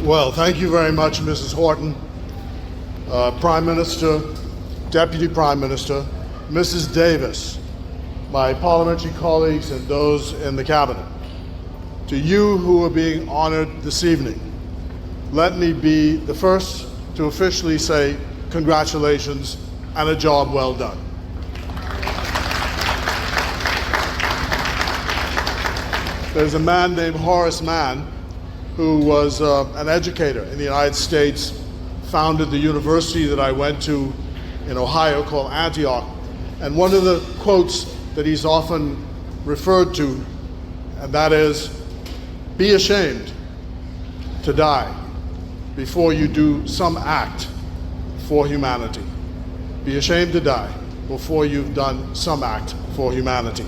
Well, thank you very much, Mrs. Horton, Prime Minister, Deputy Prime Minister, Mrs. Davis, my parliamentary colleagues and those in the Cabinet. To you who are being honored this evening, let me be the first to officially say congratulations and a job well done. There's a man named Horace Mann who was an educator in the United States, founded the university that I went to in Ohio called Antioch. And one of the quotes that he's often referred to, and that is, "Be ashamed to die before you do some act for humanity." Be ashamed to die before you've done some act for humanity.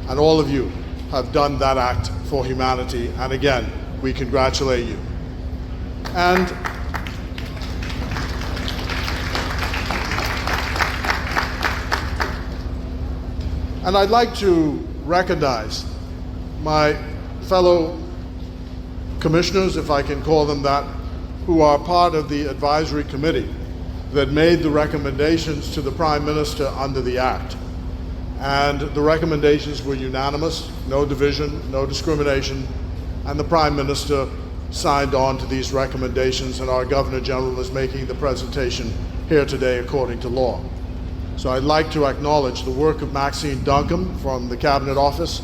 And all of you have done that act for humanity. And again, we congratulate you. And I'd like to recognize my fellow commissioners, if I can call them that, who are part of the advisory committee that made the recommendations to the Prime Minister under the Act. And the recommendations were unanimous, no division, no discrimination, and the Prime Minister signed on to these recommendations, and our Governor General is making the presentation here today according to law. So I'd like to acknowledge the work of Maxine Duncombe from the Cabinet Office,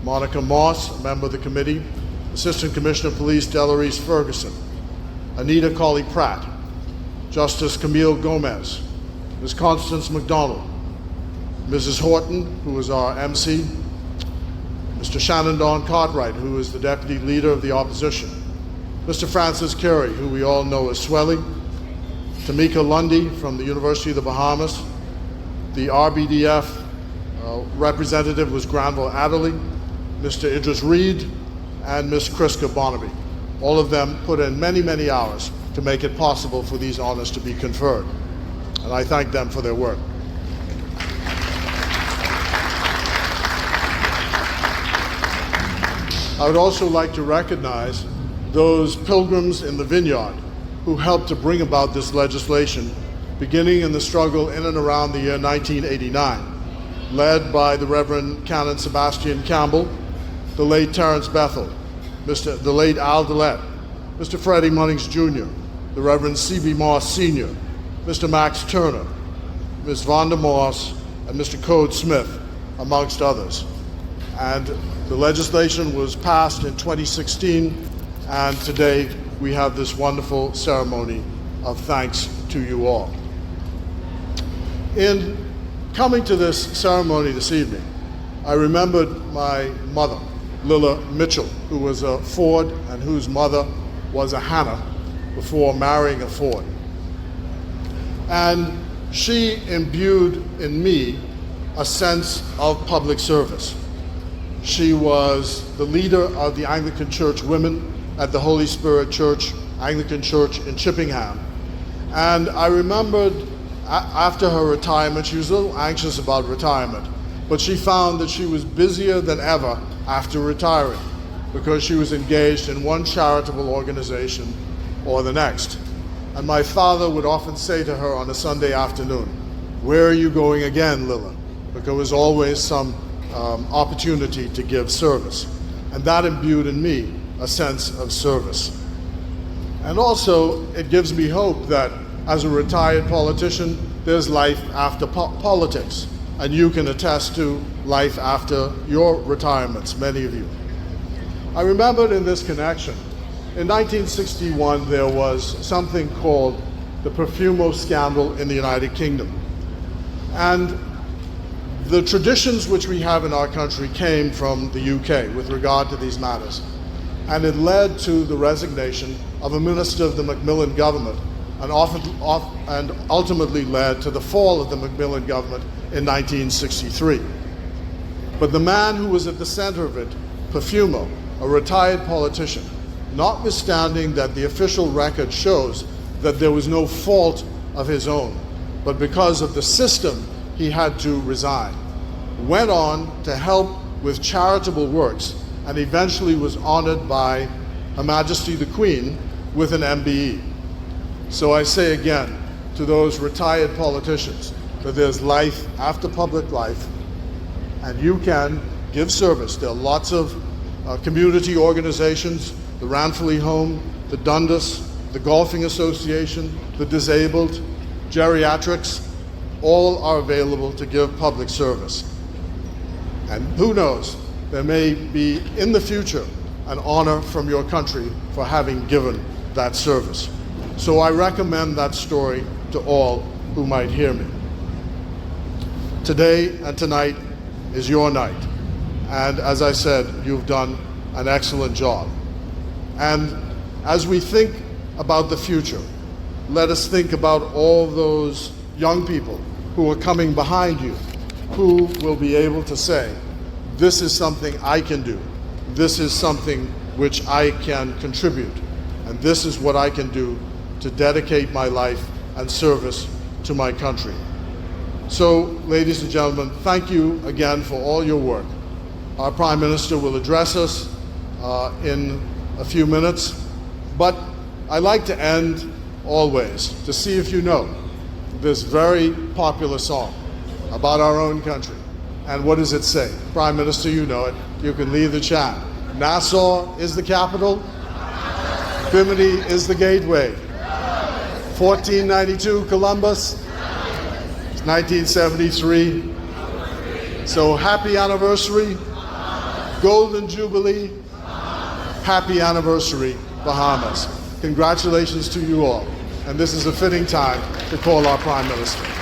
Monica Moss, a member of the committee, Assistant Commissioner of Police Delarice Ferguson, Anita Colley-Pratt, Justice Camille Gomez, Ms. Constance McDonald, Mrs. Horton, who is our MC, Mr. Shannon Don Cartwright, who is the Deputy Leader of the Opposition, Mr. Francis Carey, who we all know as Swelly, Tamika Lundy from the University of the Bahamas, the RBDF representative was Granville Adderley, Mr. Idris Reed, and Ms. Kriska Bonnaby. All of them put in many, many hours to make it possible for these honors to be conferred, and I thank them for their work. I would also like to recognize those pilgrims in the vineyard who helped to bring about this legislation, beginning in the struggle in and around the year 1989, led by the Reverend Canon Sebastian Campbell, the late Terrence Bethel, the late Al Dillette, Mr. Freddie Munnings Jr., the Reverend C.B. Moss Sr., Mr. Max Turner, Ms. Vonda Moss, and Mr. Code Smith, amongst others. And the legislation was passed in 2016, and today we have this wonderful ceremony of thanks to you all. In coming to this ceremony this evening, I remembered my mother, Lilla Mitchell, who was a Ford and whose mother was a Hannah before marrying a Ford. And she imbued in me a sense of public service. She was the leader of the Anglican Church Women at the Holy Spirit Church, Anglican Church in Chippingham. And I remembered after her retirement, she was a little anxious about retirement, but she found that she was busier than ever after retiring because she was engaged in one charitable organization or the next. And my father would often say to her on a Sunday afternoon, "Where are you going again, Lilla?" Because there was always some opportunity to give service. And that imbued in me a sense of service. And also, it gives me hope that as a retired politician, there's life after politics. And you can attest to life after your retirements, many of you. I remembered in this connection, in 1961, there was something called the Profumo scandal in the United Kingdom. And the traditions which we have in our country came from the UK with regard to these matters. And it led to the resignation of a minister of the Macmillan government and ultimately led to the fall of the Macmillan government in 1963. But the man who was at the center of it, Profumo, a retired politician, notwithstanding that the official record shows that there was no fault of his own, but because of the system, he had to resign, went on to help with charitable works, and eventually was honored by Her Majesty the Queen with an MBE. So I say again to those retired politicians that there's life after public life, and you can give service. There are lots of community organizations, the Ranfurly Home, the Dundas, the Golfing Association, the Disabled, Geriatrics, all are available to give public service. And who knows, there may be in the future an honor from your country for having given that service. So I recommend that story to all who might hear me. Today and tonight is your night. And as I said, you've done an excellent job. And as we think about the future, let us think about all those young people who are coming behind you, who will be able to say, this is something I can do. This is something which I can contribute. And this is what I can do to dedicate my life and service to my country. So, ladies and gentlemen, thank you again for all your work. Our Prime Minister will address us in a few minutes, but I like to end always to see if you know this very popular song about our own country. And what does it say? Prime Minister, you know it. You can lead the chant. Nassau is the capital. Bimini is the gateway. 1492 Columbus. 1973. So happy anniversary. Golden Jubilee. Happy anniversary, Bahamas. Congratulations to you all. And this is a fitting time to call our Prime Minister.